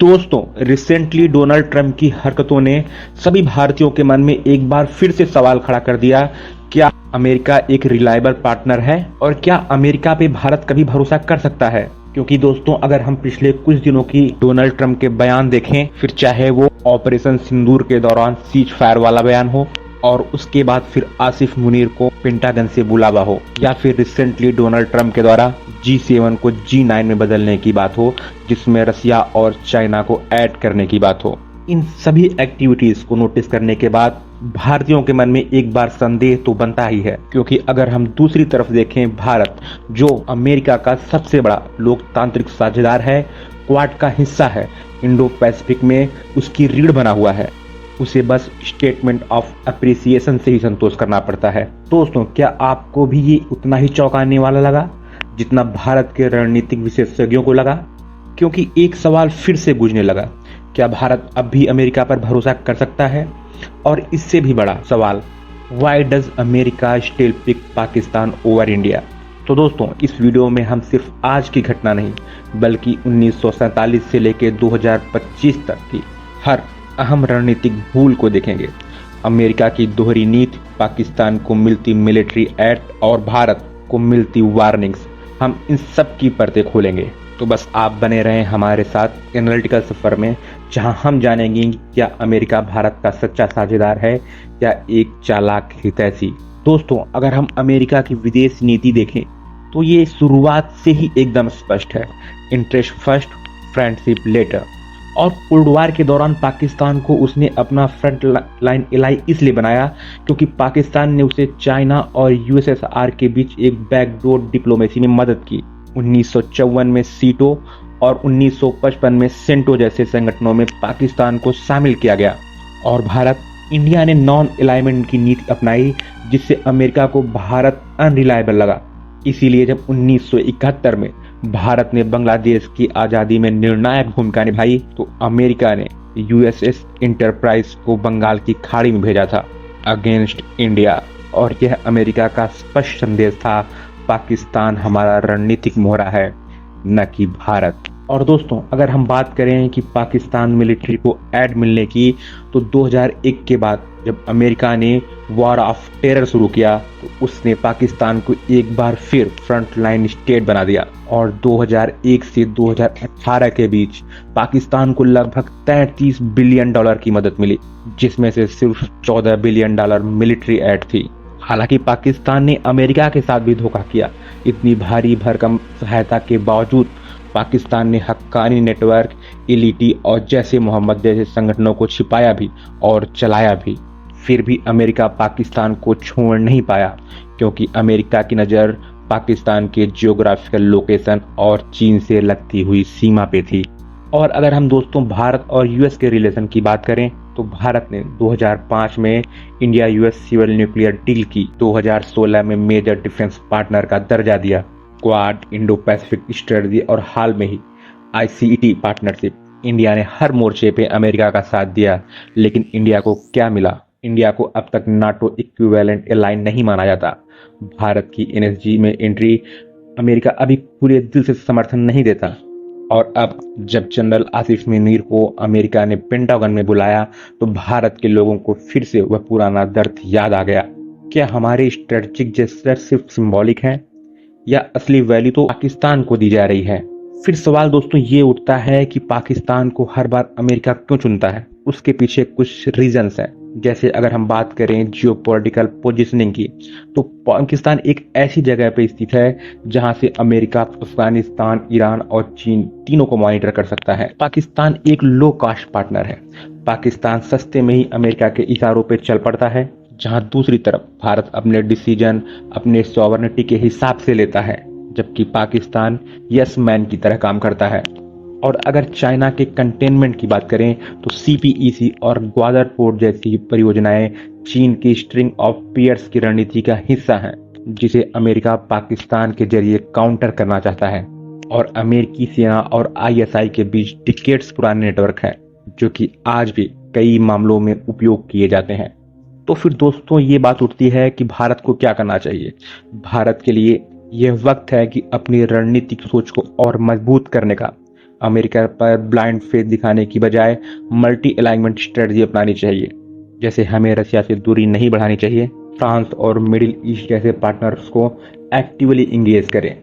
दोस्तों, recently Donald Trump की हरकतों ने सभी भारतीयों के मन में एक बार फिर से सवाल खड़ा कर दिया। क्या अमेरिका एक रिलायबल पार्टनर है और क्या अमेरिका पे भारत कभी भरोसा कर सकता है? क्योंकि दोस्तों, अगर हम पिछले कुछ दिनों की डोनाल्ड ट्रंप के बयान देखें, फिर चाहे वो ऑपरेशन सिंदूर के दौरान सीज फायर वाला बयान हो और उसके बाद फिर आसिफ मुनीर को पेंटागन से बुलावा हो, या फिर रिसेंटली डोनाल्ड ट्रंप के द्वारा G7 को G9 में बदलने की बात हो, जिसमें रसिया और चाइना को ऐड करने की बात हो, इन सभी एक्टिविटीज को नोटिस करने के बाद भारतीयों के मन में एक बार संदेह तो बनता ही है। क्योंकि अगर हम दूसरी तरफ देखें, भारत जो अमेरिका का सबसे बड़ा लोकतांत्रिक साझेदार है, क्वाड का हिस्सा है, इंडो पैसिफिक में उसकी रीढ़ बना हुआ है, उसे बस स्टेटमेंट ऑफ अप्रिसिएशन से ही संतोष करना पड़ता है। दोस्तों, क्या आपको भी ये उतना ही चौंकाने वाला लगा जितना भारत के रणनीतिक विशेषज्ञों को लगा? क्योंकि एक सवाल फिर से गूंजने लगा, क्या भारत अब भी अमेरिका पर भरोसा कर सकता है? और इससे भी बड़ा सवाल, why does America still pick Pakistan over India? तो दोस्तों, इस वीडियो में हम सिर्फ आज की घटना नहीं, बल्कि 1947 से लेकर 2025 तक की हर अहम रणनीतिक भूल को देखेंगे। अमेरिका की दोहरी नीति, पाकिस्तान को मिलती मिलिट्री एड और भारत को मिलती वार्निंग्स, हम इन सब की परतें खोलेंगे। तो बस आप बने रहें हमारे साथ एनालिटिकल सफर में, जहां हम जानेंगे क्या अमेरिका भारत का सच्चा साझेदार है या एक चालाक हितैषी। दोस्तों, अगर हम अमेरिका की विदेश नीति देखें तो ये शुरुआत से ही एकदम स्पष्ट है, इंटरेस्ट फर्स्ट, फ्रेंडशिप लेटर। और कोल्ड वॉर के दौरान पाकिस्तान को उसने अपना फ्रंट लाइन एलाई इसलिए बनाया क्योंकि पाकिस्तान ने उसे चाइना और यूएसएसआर के बीच एक बैकडोर डिप्लोमेसी में मदद की। 1954 में सीटो और 1955 में सेंटो जैसे संगठनों में पाकिस्तान को शामिल किया गया। और भारत, इंडिया ने नॉन अलाइनमेंट की नीति अपनाई, जिससे अमेरिका को भारत अनरिलायबल लगा। इसीलिए जब 1971 में भारत ने बांग्लादेश की आज़ादी में निर्णायक भूमिका निभाई तो अमेरिका ने यूएसएस इंटरप्राइज को बंगाल की खाड़ी में भेजा था अगेंस्ट इंडिया। और यह अमेरिका का स्पष्ट संदेश था, पाकिस्तान हमारा रणनीतिक मोहरा है, न कि भारत। और दोस्तों, अगर हम बात करें कि पाकिस्तान मिलिट्री को ऐड मिलने की, तो 2001 के बाद जब अमेरिका ने वॉर ऑफ टेरर शुरू किया तो उसने पाकिस्तान को एक बार फिर फ्रंट लाइन स्टेट बना दिया। और 2001 से 2018 के बीच पाकिस्तान को लगभग $33 बिलियन की मदद मिली, जिसमें से सिर्फ $14 बिलियन मिलिट्री एड थी। हालांकि पाकिस्तान ने अमेरिका के साथ भी धोखा किया। इतनी भारी भरकम सहायता के बावजूद पाकिस्तान ने हक्कानी नेटवर्क, एलईटी और जैसे मोहम्मद जैसे संगठनों को छिपाया भी और चलाया भी। फिर भी अमेरिका पाकिस्तान को छोड़ नहीं पाया, क्योंकि अमेरिका की नज़र पाकिस्तान के जियोग्राफिकल लोकेशन और चीन से लगती हुई सीमा पे थी। और अगर हम दोस्तों भारत और यूएस के रिलेशन की बात करें तो भारत ने 2005 में India US civil nuclear deal की, 2016 में मेजर डिफेंस पार्टनर का दर्जा दिया, क्वाड, इंडो पैसिफिक स्ट्रेटजी और हाल में ही आईसीईटी पार्टनरशिप। इंडिया ने हर मोर्चे पे अमेरिका का साथ दिया, लेकिन इंडिया को क्या मिला? इंडिया को अब तक नाटो इक्विवेलेंट एलाइन नहीं माना जाता। भारत की एनएसजी में एंट्री अमेरिका अभी पूरे दिल से समर्थन नहीं देता। और अब जब जनरल आसिफ मुनीर को अमेरिका ने पेंटागन में बुलाया तो भारत के लोगों को फिर से वह पुराना दर्द याद आ गया। क्या हमारे स्ट्रेटेजिक जेस्चर सिर्फ सिंबॉलिक हैं या असली वैल्यू तो पाकिस्तान को दी जा रही है? फिर सवाल दोस्तों ये उठता है कि पाकिस्तान को हर बार अमेरिका क्यों चुनता है? उसके पीछे कुछ रीजंस हैं। जैसे अगर हम बात करें जियोपॉलिटिकल पोजीशनिंग की, तो पाकिस्तान एक ऐसी जगह पर स्थित है जहां से अमेरिका, अफगानिस्तान, ईरान और चीन तीनों को मॉनिटर कर सकता है। पाकिस्तान एक लो कास्ट पार्टनर है। पाकिस्तान सस्ते में ही अमेरिका के इशारों पर चल पड़ता है, जहां दूसरी तरफ भारत अपने डिसीजन अपने सॉवरेनिटी के हिसाब से लेता है, जबकि पाकिस्तान यस मैन की तरह काम करता है। और अगर चाइना के कंटेनमेंट की बात करें तो सीपीईसी और ग्वादर पोर्ट जैसी परियोजनाएं चीन की स्ट्रिंग ऑफ पियर्स की रणनीति का हिस्सा हैं, जिसे अमेरिका पाकिस्तान के जरिए काउंटर करना चाहता है। और अमेरिकी सेना और आईएसआई के बीच डिकेड्स पुराने नेटवर्क हैं, जो कि आज भी कई मामलों में उपयोग किए जाते हैं। तो फिर दोस्तों ये बात उठती है कि भारत को क्या करना चाहिए? भारत के लिए यह वक्त है कि अपनी रणनीतिक सोच को और मजबूत करने का, अमेरिका पर ब्लाइंड फेथ दिखाने की बजाय मल्टी अलाइनमेंट स्ट्रेटजी अपनानी चाहिए। जैसे हमें रशिया से दूरी नहीं बढ़ानी चाहिए, फ्रांस और मिडिल ईस्ट जैसे पार्टनर्स को एक्टिवली इंगेज करें,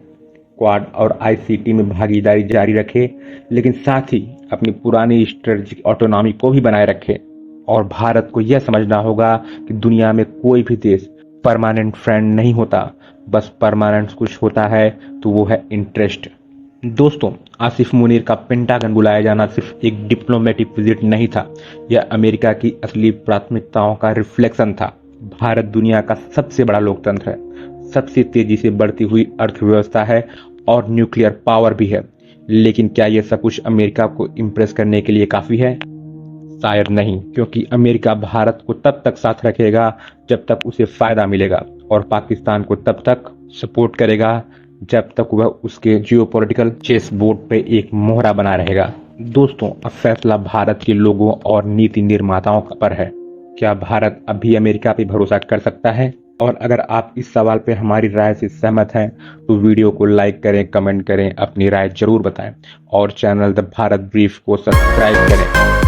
क्वाड और आईसीटी में भागीदारी जारी रखे, लेकिन साथ ही अपनी पुरानी स्ट्रेटजिक ऑटोनॉमी को भी बनाए रखे। और भारत को यह समझना होगा कि दुनिया में कोई भी देश परमानेंट फ्रेंड नहीं होता, बस परमानेंट कुछ होता है तो वो है इंटरेस्ट। दोस्तों, आसिफ मुनीर का पेंटागन बुलाया जाना सिर्फ एक डिप्लोमेटिक विजिट नहीं था, यह अमेरिका की असली प्राथमिकताओं का रिफ्लेक्शन था। भारत दुनिया का सबसे बड़ा लोकतंत्र है, सबसे तेजी से बढ़ती हुई अर्थव्यवस्था है और न्यूक्लियर पावर भी है। लेकिन क्या यह सब कुछ अमेरिका को इम्प्रेस करने के लिए काफी है? शायद नहीं, क्योंकि अमेरिका भारत को तब तक साथ रखेगा जब तक उसे फायदा मिलेगा, और पाकिस्तान को तब तक सपोर्ट करेगा जब तक वह उसके जियोपॉलिटिकल चेस बोर्ड पे एक मोहरा बना रहेगा। दोस्तों, अब फैसला भारत के लोगों और नीति निर्माताओं पर है। क्या भारत अब भी अमेरिका पे भरोसा कर सकता है? और अगर आप इस सवाल पे हमारी राय से सहमत हैं तो वीडियो को लाइक करें, कमेंट करें, अपनी राय जरूर बताएं और चैनल द भारत ब्रीफ को सब्सक्राइब करें।